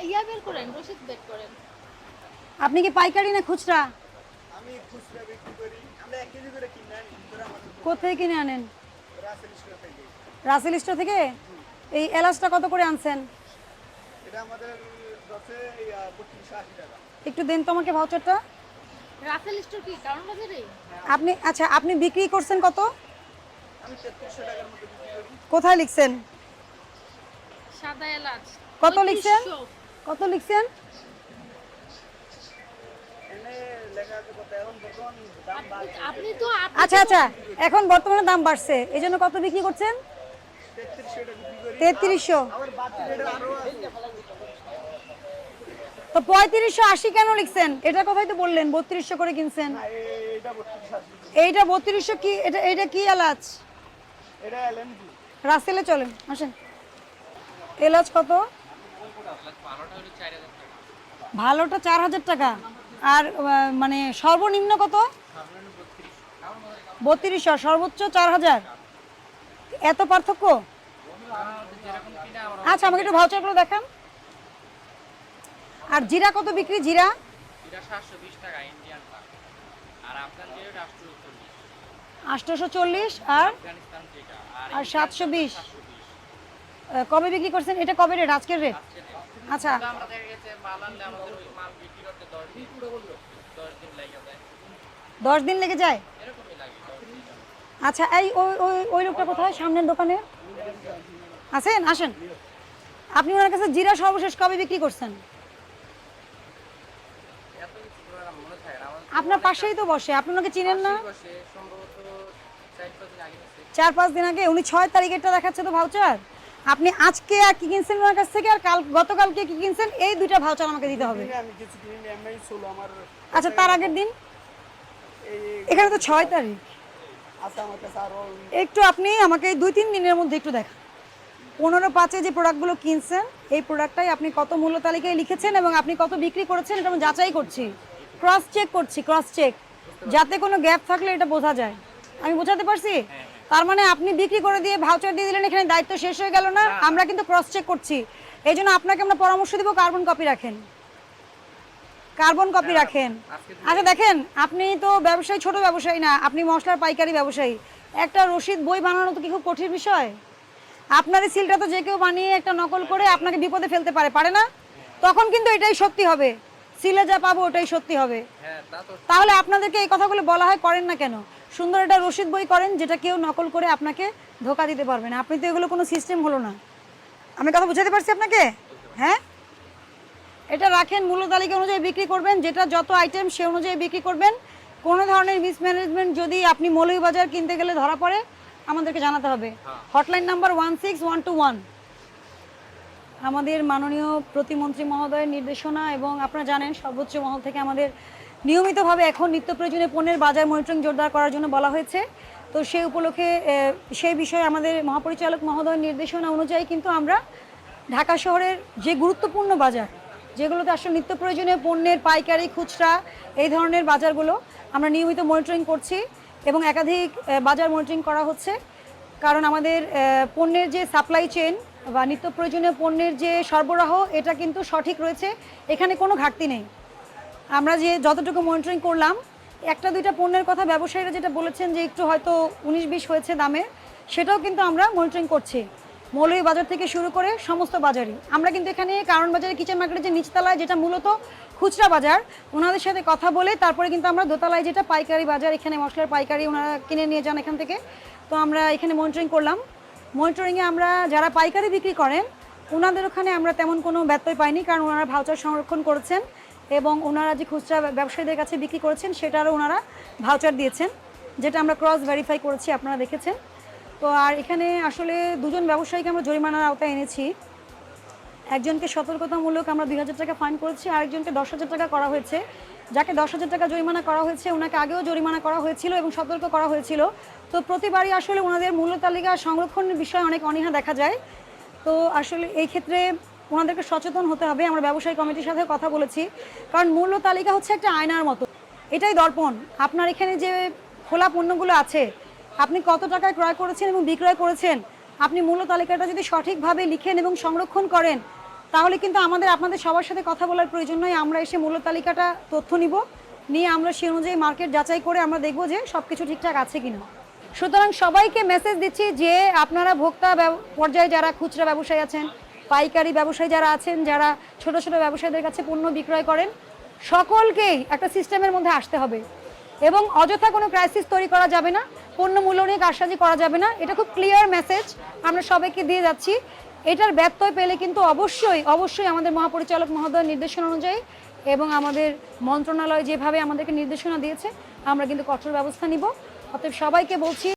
ইয়া বের করেন, রসিদ বের করেন। আপনি কি পাইকারি না খুচরা? আমি খুচরা বিক্রি করি। আমরা 1 কেজি করে কিনে আনি। তোরা আমাদের কোথায় কিনে আনেন? রাসেল স্টোর থেকে। রাসেল স্টোর থেকে? এই এলাচটা কত করে আনছেন? এটা আমাদের দশে 3280 টাকা। একটু দেন তো আমাকে ভাউচারটা। রাসেল স্টোর কি টাউন বাজারে? আপনি আচ্ছা, আপনি বিক্রি করছেন কত? আমি 3300 টাকার মতো বিক্রি করি। কোথায় লিখছেন? সাদা এলাচ কত লিখছেন? 3500। কত লিখছেন? এনে লেখা আছে কত, এখন বর্তমান দাম বাড়ছে। আপনি তো আচ্ছা আচ্ছা, এখন বর্তমানে দাম বাড়ছে, এই জন্য কত বিক্রি করছেন? 3300 টাকা বিক্রি করি। 3300। আবার বাড়তি রেটে আরো আছে। তো 3580 কেন লিখছেন? এটা কথাই তো বললেন 3200 করে কিনছেন। না, এটা 3280। এইটা 3200 কি? এটা কি এলাচ? এটা এলএমজি। রাসেলে চলেন, আসেন। এলাচ কত? ভালোটা 4000 টাকা। আর মানে সর্বনিম্ন কত? 3200, সর্বোচ্চ 4000। এত পার্থক্য? আচ্ছা, আমাকে একটু ভাউচারগুলো দেখান। আর জিরা কত বিক্রি? জিরা এটা 720 টাকা ইন্ডিয়ানটা। আর আফগান যেটা 840। 840 আর আফগানিস্তান যেটা আর 720। কবে বিক্রি করছেন? এটা কবে রেট? আজকের রেট? আচ্ছা, আমরা দেখা গেছে মাল আনলে আমাদের ওই মাল বিক্রি করতে 10 দিন 10 দিন লেগে যায়। 10 দিন লেগে যায়। এরকমই লাগে 10 দিন। আচ্ছা, এই ওই ওই ওই লোকটা কোথায়? সামনের দোকানে আছেন? আসেন। আপনি ওনার কাছে জিরা সর্বশেষ কবে বিক্রি করছেন? এত কিছু তো আর মনে থাকে না আমাদের। আপনার পাশেই তো বসে, আপনি ওনাকে চিনেন না? বসে সম্ভবত 4-5 দিন আগে গেছে। 4-5 দিন আগে। উনি 6 তারিখেরটা দেখাচ্ছে তো ভাউচার। আপনি আজকে আর কি কিনছেন ওনার কাছ থেকে, আর গতকালকে কি কিনছেন, এই দুইটা ভাউচার আমাকে দিতে হবে। আমি কিছু কিনি এমআই ষোলো আমার আচ্ছা, তার আগের দিন? এখানে তো 6 তারিখ। আছে আমার কাছে আরো। একটু আপনি আমাকে 2-3 দিনের মধ্যে একটু দেখান। 15/5-এ যে প্রোডাক্টগুলো কিনছেন, এই প্রোডাক্টটাই আপনি কত মূল্য তালিকায় লিখেছেন এবং আপনি কত বিক্রি করেছেন, এটা আমি যাচাই করছি, ক্রস চেক করছি, ক্রস চেক, যাতে কোনো গ্যাপ থাকলে এটা বোঝা যায়। আমি বোঝাতে পারছি? তার মানে আপনি বিক্রি করে দিয়ে ভাউচার দিয়ে দিলেন, এখানে দায়িত্ব শেষ হয়ে গেল না? আমরা কিন্তু ক্রস চেক করছি। এই জন্য আপনাকে আমরা পরামর্শ দিব, কার্বন কপি রাখেন, কার্বন কপি রাখেন। আচ্ছা দেখেন, আপনি তো ব্যবসায়ী, ছোট ব্যবসায়ী না, আপনি মশলার পাইকারি ব্যবসায়ী। একটা রসিদ বই বানানো তো কি খুব কঠিন বিষয়? আপনার এই সিলটা তো যে কেউ বানিয়ে একটা নকল করে আপনাকে বিপদে ফেলতে পারে, পারে না? তখন কিন্তু এটাই সত্যি হবে, সিলে যা পাবো ওটাই সত্যি হবে। হ্যাঁ তা তো। তাহলে আপনাদেরকে এই কথাগুলো বলা হয়, করেন না কেন? সুন্দর একটা রসিদ বই করেন, যেটা কেউ নকল করে আপনাকে ধোকা দিতে পারবে না। আপনি তো এগুলো কোনো সিস্টেম হলো না। আমি কথা বুঝাতে পারছি আপনাকে? হ্যাঁ, এটা রাখেন, মূল্য তালিকা অনুযায়ী বিক্রি করবেন, যেটা যত আইটেম সে অনুযায়ী বিক্রি করবেন। কোনো ধরনের মিসম্যানেজমেন্ট যদি আপনি মৌলভীবাজার কিনতে গেলে ধরা পড়ে, আমাদেরকে জানাতে হবে। Hotline number 16121। আমাদের মাননীয় প্রতিমন্ত্রী মহোদয়ের নির্দেশনা এবং আপনারা জানেন সর্বোচ্চ মহল থেকে আমাদের নিয়মিতভাবে এখন নিত্য প্রয়োজনীয় পণ্যের বাজার মনিটরিং জোরদার করার জন্য বলা হয়েছে। তো সেই উপলক্ষে সেই বিষয়ে আমাদের মহাপরিচালক মহোদয়ের নির্দেশনা অনুযায়ী কিন্তু আমরা ঢাকা শহরের যে গুরুত্বপূর্ণ বাজার, যেগুলোতে আসলে নিত্য প্রয়োজনীয় পণ্যের পাইকারি, খুচরা, এই ধরনের বাজারগুলো আমরা নিয়মিত মনিটরিং করছি এবং একাধিক বাজার মনিটরিং করা হচ্ছে। কারণ আমাদের পণ্যের যে সাপ্লাই চেইন বা নিত্য প্রয়োজনীয় পণ্যের যে সরবরাহ, এটা কিন্তু সঠিক রয়েছে, এখানে কোনো ঘাটতি নেই। আমরা যে যতটুকু মনিটরিং করলাম, একটা দুইটা পণ্যের কথা ব্যবসায়ীরা যেটা বলেছেন যে একটু হয়তো 19-20 হয়েছে দামের, সেটাও কিন্তু আমরা মনিটরিং করছি। মৌলভীবাজার থেকে শুরু করে সমস্ত বাজারই আমরা কিন্তু এখানে কারণ বাজারে কিচেন মার্কেটের যে নিচতলায়, যেটা মূলত খুচরা বাজার, ওনাদের সাথে কথা বলে তারপরে কিন্তু আমরা দোতলায় যেটা পাইকারি বাজার, এখানে মশলার পাইকারি ওনারা কিনে নিয়ে যান এখান থেকে। তো আমরা এখানে মনিটরিং করলাম। মনিটরিংয়ে আমরা যারা পাইকারি বিক্রি করেন ওনাদের ওখানে আমরা তেমন কোনো ব্যত্যয় পাইনি, কারণ ওনারা ভাউচার সংরক্ষণ করেছেন এবং ওনারা যে খুচরা ব্যবসায়ীদের কাছে বিক্রি করেছেন সেটারও ওনারা ভাউচার দিয়েছেন, যেটা আমরা ক্রস ভেরিফাই করেছি, আপনারা দেখেছেন। তো আর এখানে আসলে দুজন ব্যবসায়ীকে আমরা জরিমানার আওতায় এনেছি। একজনকে সতর্কতামূলক আমরা 2000 টাকা ফাইন করেছি, আরেকজনকে 10,000 টাকা করা হয়েছে। যাকে 10,000 টাকা জরিমানা করা হয়েছে ওনাকে আগেও জরিমানা করা হয়েছিল এবং সতর্ক করা হয়েছিল। তো প্রতিবারই আসলে ওনাদের মূল্য তালিকা সংরক্ষণের বিষয়ে অনেক অনীহা দেখা যায়। তো আসলে এই ক্ষেত্রে ওনাদেরকে সচেতন হতে হবে। আমরা ব্যবসায়ী কমিটির সাথে কথা বলেছি, কারণ মূল্য তালিকা হচ্ছে একটা আয়নার মতো, এটাই দর্পণ। আপনার এখানে যে খোলা পণ্যগুলো আছে, আপনি কত টাকায় ক্রয় করেছেন এবং বিক্রয় করেছেন, আপনি মূল্য তালিকাটা যদি সঠিকভাবে লিখেন এবং সংরক্ষণ করেন, তাহলে কিন্তু আমাদের আপনাদের সবার সাথে কথা বলার প্রয়োজন নয়। আমরা এসে মূল্য তালিকাটা তথ্য নিব, নিয়ে আমরা সেই অনুযায়ী মার্কেট যাচাই করে আমরা দেখব যে সব কিছু ঠিকঠাক আছে কিনা। সুতরাং সবাইকে মেসেজ দিচ্ছি যে আপনারা ভোক্তা পর্যায়ে যারা খুচরা ব্যবসায়ী আছেন, পাইকারি ব্যবসায়ী যারা আছেন, যারা ছোট ছোট ব্যবসায়ীদের কাছে পণ্য বিক্রয় করেন, সকলকেই একটা সিস্টেমের মধ্যে আসতে হবে এবং অযথা কোনো ক্রাইসিস তৈরি করা যাবে না, পণ্য মূল্য নিয়ে কারসাজি করা যাবে না। এটা খুব ক্লিয়ার মেসেজ আমরা সবাইকে দিয়ে যাচ্ছি। এটার ব্যত্যয় পেলে কিন্তু অবশ্যই অবশ্যই আমাদের মহাপরিচালক মহোদয়ের নির্দেশনা অনুযায়ী এবং আমাদের মন্ত্রণালয় যেভাবে আমাদেরকে নির্দেশনা দিয়েছে আমরা কিন্তু কঠোর ব্যবস্থা নিব। অতএব সবাইকে বলছি